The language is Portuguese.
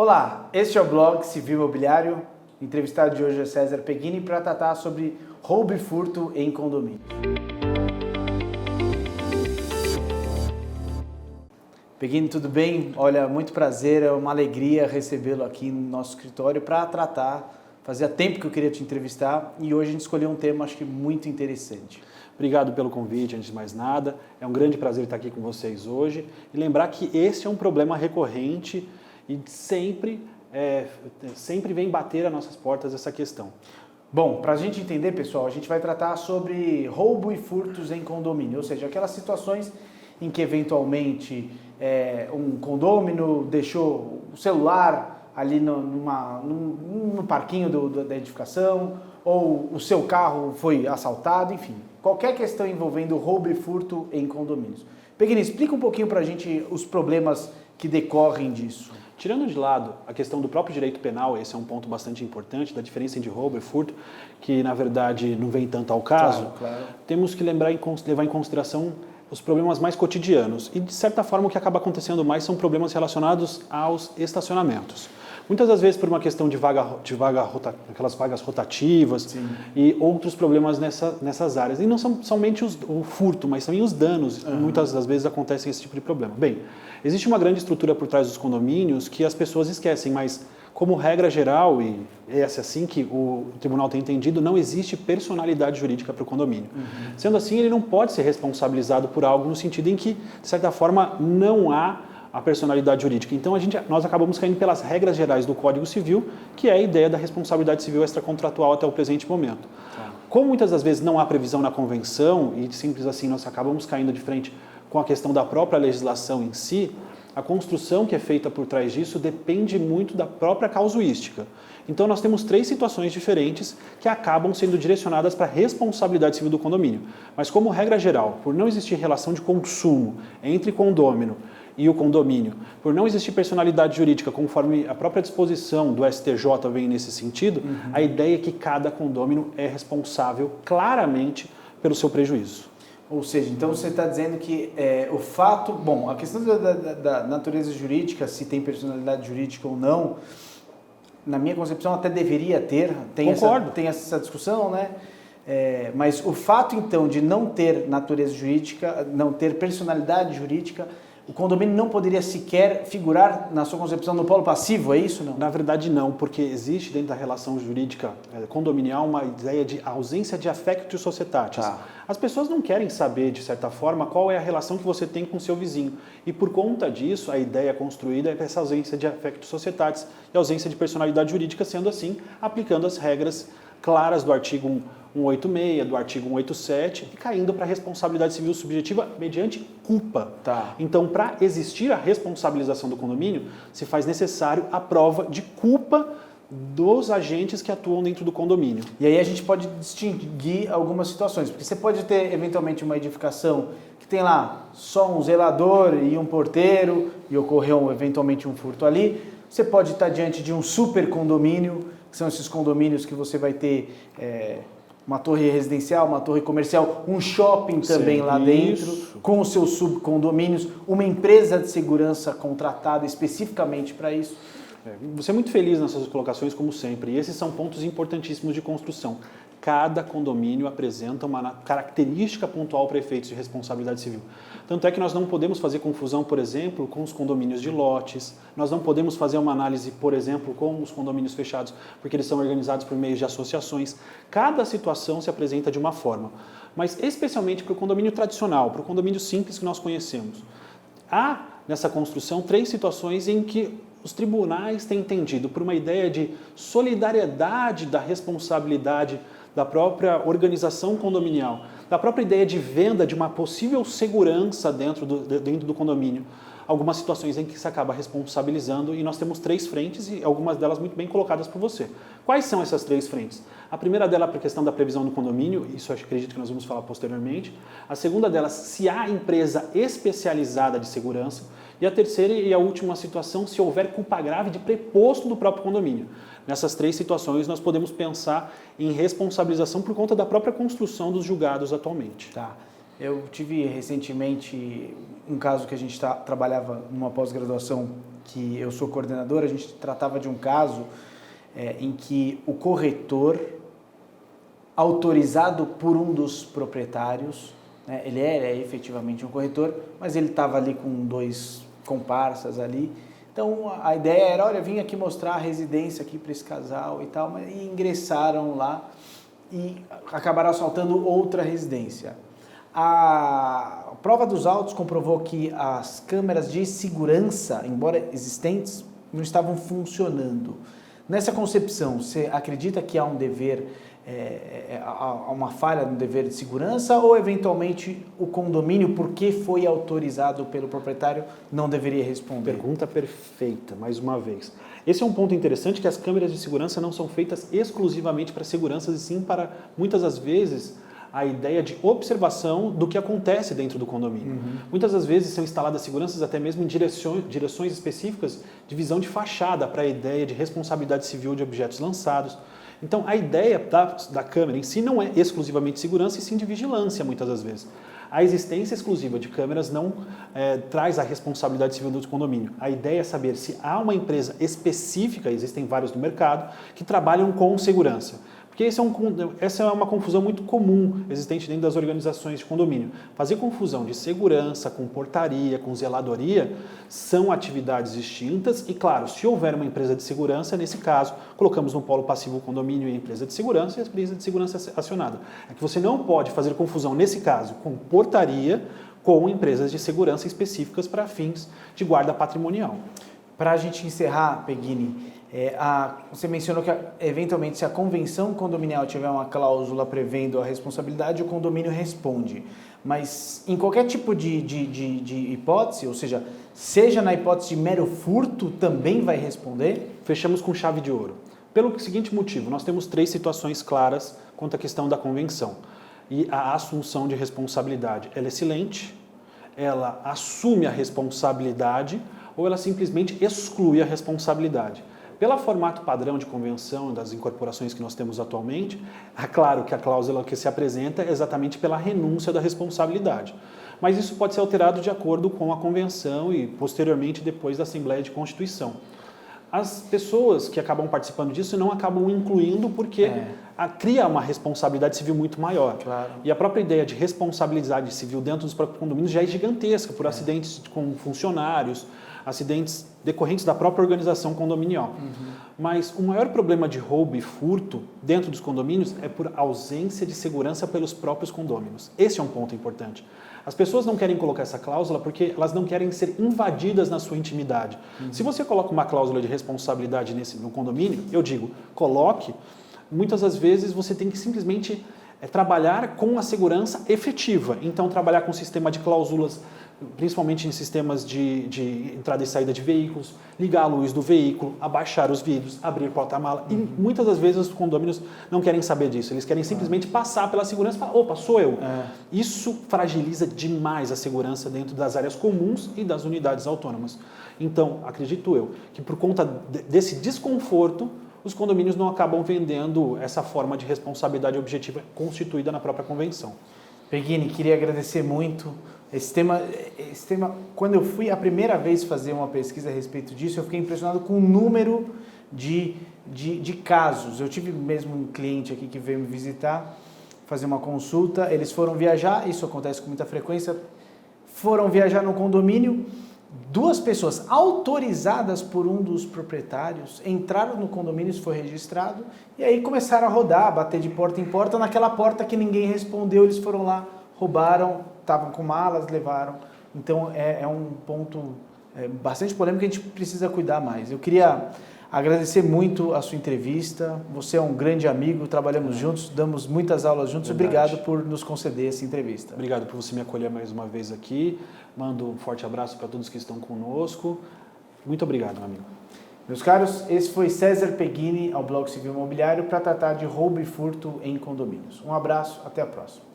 Olá, este é o blog Civil Imobiliário. O entrevistado de hoje é César Peghini para tratar sobre roubo e furto em condomínio. Peghini, tudo bem? Olha, muito prazer, é uma alegria recebê-lo aqui no nosso escritório para tratar. Fazia tempo que eu queria te entrevistar e hoje a gente escolheu um tema, acho que muito interessante. Obrigado pelo convite, antes de mais nada. É um grande prazer estar aqui com vocês hoje e lembrar que esse é um problema recorrente e sempre vem bater às nossas portas essa questão. Bom, para a gente entender, pessoal, a gente vai tratar sobre roubo e furtos em condomínio, ou seja, aquelas situações em que eventualmente um condômino deixou o celular ali no parquinho da edificação, ou o seu carro foi assaltado, enfim, qualquer questão envolvendo roubo e furto em condomínios. Peghini, explica um pouquinho para a gente os problemas que decorrem disso. Tirando de lado a questão do próprio direito penal, esse é um ponto bastante importante, da diferença entre roubo e furto, que na verdade não vem tanto ao caso, Claro. Temos que levar em consideração os problemas mais cotidianos. E de certa forma o que acaba acontecendo mais são problemas relacionados aos estacionamentos. Muitas das vezes por uma questão de aquelas vagas rotativas. Sim. E outros problemas nessas áreas. E não são somente o furto, mas também os danos. Muitas das vezes acontecem esse tipo de problema. Bem, existe uma grande estrutura por trás dos condomínios que as pessoas esquecem, mas como regra geral, e é assim que o tribunal tem entendido, não existe personalidade jurídica para o condomínio. Sendo assim, ele não pode ser responsabilizado por algo no sentido em que, de certa forma, não há a personalidade jurídica. Então, nós acabamos caindo pelas regras gerais do Código Civil, que é a ideia da responsabilidade civil extracontratual até o presente momento. Como muitas das vezes não há previsão na convenção, e simples assim nós acabamos caindo de frente com a questão da própria legislação em si, a construção que é feita por trás disso depende muito da própria causuística. Então nós temos 3 situações diferentes que acabam sendo direcionadas para a responsabilidade civil do condomínio. Mas como regra geral, por não existir relação de consumo entre condômino e o condomínio, por não existir personalidade jurídica conforme a própria disposição do STJ vem nesse sentido, a ideia é que cada condômino é responsável claramente pelo seu prejuízo. Ou seja, então você está dizendo que o fato... Bom, a questão da natureza jurídica, se tem personalidade jurídica ou não, na minha concepção até deveria ter. Concordo. Tem essa discussão, né? Mas o fato, então, de não ter natureza jurídica, não ter personalidade jurídica, o condomínio não poderia sequer figurar, na sua concepção, no polo passivo, é isso não? Na verdade não, porque existe dentro da relação jurídica condominial uma ideia de ausência de affectio societatis. As pessoas não querem saber, de certa forma, qual é a relação que você tem com o seu vizinho. E por conta disso, a ideia construída é essa ausência de affectio societatis e ausência de personalidade jurídica, sendo assim, aplicando as regras claras do artigo 186, do artigo 187 e caindo para a responsabilidade civil subjetiva mediante culpa. Então, para existir a responsabilização do condomínio, se faz necessário a prova de culpa dos agentes que atuam dentro do condomínio. E aí a gente pode distinguir algumas situações, porque você pode ter eventualmente uma edificação que tem lá só um zelador e um porteiro e ocorreu eventualmente um furto ali. Você pode estar diante de um super condomínio, que são esses condomínios que você vai ter uma torre residencial, uma torre comercial, um shopping também lá dentro, com os seus subcondomínios, uma empresa de segurança contratada especificamente para isso. Você é muito feliz nas suas colocações, como sempre, e esses são pontos importantíssimos de construção. Cada condomínio apresenta uma característica pontual para efeitos de responsabilidade civil. Tanto é que nós não podemos fazer confusão, por exemplo, com os condomínios de lotes, nós não podemos fazer uma análise, por exemplo, com os condomínios fechados, porque eles são organizados por meio de associações. Cada situação se apresenta de uma forma, mas especialmente para o condomínio tradicional, para o condomínio simples que nós conhecemos. Há nessa construção 3 situações em que os tribunais têm entendido por uma ideia de solidariedade da responsabilidade da própria organização condominial, da própria ideia de venda de uma possível segurança dentro do condomínio. Algumas situações em que se acaba responsabilizando e nós temos 3 frentes e algumas delas muito bem colocadas por você. Quais são essas 3 frentes? A primeira delas é a questão da previsão do condomínio, isso eu acredito que nós vamos falar posteriormente. A segunda delas, se há empresa especializada de segurança. E a terceira e a última situação, se houver culpa grave de preposto do próprio condomínio. Nessas 3 situações, nós podemos pensar em responsabilização por conta da própria construção dos julgados atualmente. Eu tive recentemente um caso que a gente trabalhava numa pós-graduação que eu sou coordenador, a gente tratava de um caso em que o corretor, autorizado por um dos proprietários, né, ele é efetivamente um corretor, mas ele estava ali com 2 comparsas ali. Então a ideia era, olha, vim aqui mostrar a residência aqui para esse casal e tal, e ingressaram lá e acabaram assaltando outra residência. A prova dos autos comprovou que as câmeras de segurança, embora existentes, não estavam funcionando. Nessa concepção, você acredita que há um dever, há uma falha no dever de segurança ou, eventualmente, o condomínio, porque foi autorizado pelo proprietário, não deveria responder? Pergunta perfeita, mais uma vez. Esse é um ponto interessante, que as câmeras de segurança não são feitas exclusivamente para segurança, e sim para, muitas das vezes, a ideia de observação do que acontece dentro do condomínio. Muitas das vezes são instaladas seguranças até mesmo em direções específicas de visão de fachada para a ideia de responsabilidade civil de objetos lançados. Então a ideia da câmera em si não é exclusivamente segurança e sim de vigilância muitas das vezes. A existência exclusiva de câmeras não traz a responsabilidade civil do condomínio. A ideia é saber se há uma empresa específica, existem vários no mercado, que trabalham com segurança. Porque essa é uma confusão muito comum existente dentro das organizações de condomínio. Fazer confusão de segurança com portaria, com zeladoria, são atividades distintas e, claro, se houver uma empresa de segurança, nesse caso, colocamos no polo passivo o condomínio e a empresa de segurança e a empresa de segurança acionada. É que você não pode fazer confusão, nesse caso, com portaria, com empresas de segurança específicas para fins de guarda patrimonial. Para a gente encerrar, Peghini, você mencionou que, eventualmente, se a convenção condominial tiver uma cláusula prevendo a responsabilidade, o condomínio responde. Mas em qualquer tipo de hipótese, ou seja na hipótese de mero furto, também vai responder? Fechamos com chave de ouro. Pelo seguinte motivo, nós temos 3 situações claras quanto à questão da convenção. E a assunção de responsabilidade, ela é silente, ela assume a responsabilidade ou ela simplesmente exclui a responsabilidade. Pelo formato padrão de convenção das incorporações que nós temos atualmente, é claro que a cláusula que se apresenta é exatamente pela renúncia da responsabilidade. Mas isso pode ser alterado de acordo com a convenção e, posteriormente, depois da Assembleia de Constituição. As pessoas que acabam participando disso não acabam incluindo porque cria uma responsabilidade civil muito maior. Claro. E a própria ideia de responsabilidade civil dentro dos próprios condomínios já é gigantesca por acidentes com funcionários, acidentes decorrentes da própria organização condominial. Mas o maior problema de roubo e furto dentro dos condomínios é por ausência de segurança pelos próprios condôminos. Esse é um ponto importante. As pessoas não querem colocar essa cláusula porque elas não querem ser invadidas na sua intimidade. Se você coloca uma cláusula de responsabilidade no condomínio, eu digo, coloque, muitas das vezes você tem que simplesmente trabalhar com a segurança efetiva. Então, trabalhar com um sistema de cláusulas, principalmente em sistemas de entrada e saída de veículos, ligar a luz do veículo, abaixar os vidros, abrir porta-mala. E muitas das vezes os condôminos não querem saber disso. Eles querem simplesmente passar pela segurança e falar, opa, sou eu. Isso fragiliza demais a segurança dentro das áreas comuns e das unidades autônomas. Então, acredito eu, que por conta desse desconforto, os condomínios não acabam vendendo essa forma de responsabilidade objetiva constituída na própria convenção. Peghini, queria agradecer muito. Esse tema, quando eu fui a primeira vez fazer uma pesquisa a respeito disso, eu fiquei impressionado com o número de casos. Eu tive mesmo um cliente aqui que veio me visitar, fazer uma consulta, eles foram viajar, isso acontece com muita frequência, foram viajar no condomínio, 2 pessoas autorizadas por um dos proprietários entraram no condomínio, isso foi registrado, e aí começaram a rodar, bater de porta em porta, naquela porta que ninguém respondeu, eles foram lá, roubaram, estavam com malas, levaram. Então é um ponto bastante polêmico que a gente precisa cuidar mais. Eu queria agradecer muito a sua entrevista, você é um grande amigo, trabalhamos juntos, damos muitas aulas juntos. Verdade. Obrigado por nos conceder essa entrevista. Obrigado por você me acolher mais uma vez aqui. Mando um forte abraço para todos que estão conosco. Muito obrigado, meu amigo. Meus caros, esse foi César Peghini ao Blog Civil Imobiliário para tratar de roubo e furto em condomínios. Um abraço, até a próxima.